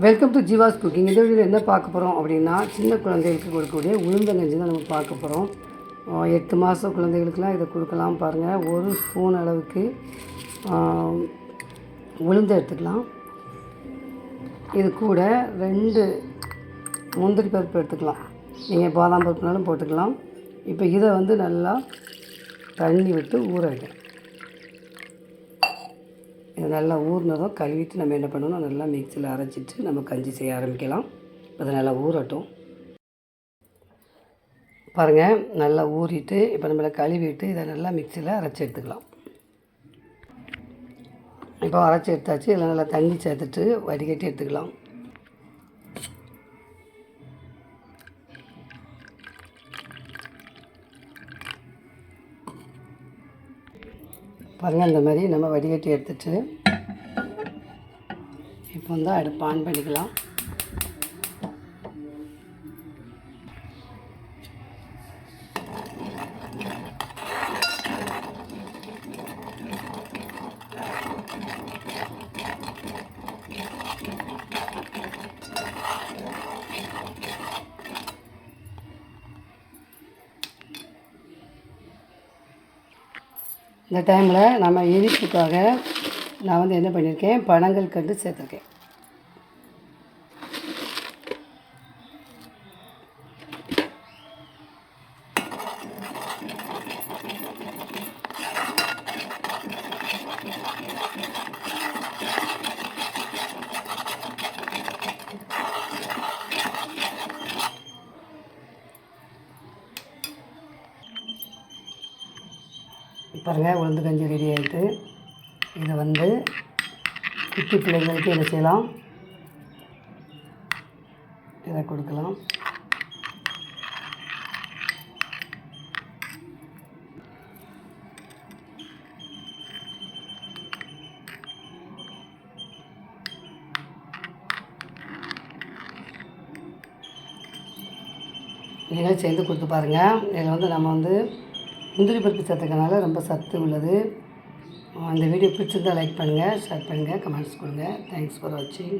Welcome to Jeeva's cooking. இந்த வீடியோவில் என்ன பார்க்க போகிறோம் அப்படின்னா, சின்ன குழந்தைகளுக்கு கொடுக்கக்கூடிய உளுந்தங்கஞ்சி தான் நம்ம பார்க்க போகிறோம். 8 மாத குழந்தைகளுக்கெலாம் இதை கொடுக்கலாம். பாருங்கள், 1 ஸ்பூன் அளவுக்கு உளுந்து எடுத்துக்கலாம். இது கூட 2 முந்திரி பருப்பு எடுத்துக்கலாம். நீங்கள் பாதாம் பருப்புனாலும் போட்டுக்கலாம். இப்போ இதை நல்லா தண்ணி விட்டு ஊற வைக்கணும். இது நல்லா ஊறினதும் கழுவிட்டு நம்ம என்ன பண்ணணும், நல்லா மிக்சியில் அரைச்சிட்டு நம்ம கஞ்சி செய்ய ஆரம்பிக்கலாம். அது நல்லா ஊறட்டும். பாருங்கள், நல்லா ஊறிட்டு இப்போ நம்மளை கழுவிட்டு இதை நல்லா மிக்சியில் அரைச்சி எடுத்துக்கலாம். இப்போ அரைச்சி எடுத்தாச்சு. இதில் நல்லா தண்ணி சேர்த்துட்டு வடிகட்டி எடுத்துக்கலாம். பாருங்கள், இந்த மாதிரி நம்ம வடிகட்டி எடுத்துட்டு இப்போ அடுப்பு ஆன் பண்ணிக்கலாம். இந்த டைமில் நம்ம இனிப்புக்காக நான் என்ன பண்ணியிருக்கேன், பனங்கல்கண்டு சேர்த்துருக்கேன். பாருங்கள், உளுந்து கஞ்சி ரெடி ஆகிட்டு. இதை குட்டி பிள்ளைங்களுக்கு என்ன செய்யலாம், இதை கொடுக்கலாம். நீங்களும் சேர்ந்து கொடுத்து பாருங்கள். இதில் நம்ம முந்திரி பருப்பு சேர்த்துக்கனால ரொம்ப சத்து உள்ளது. அந்த வீடியோ பிடிச்சிருந்தால் லைக் பண்ணுங்கள், ஷேர் பண்ணுங்கள், கமெண்ட்ஸ் கொடுங்க. தேங்க்ஸ் ஃபார் வாட்சிங்.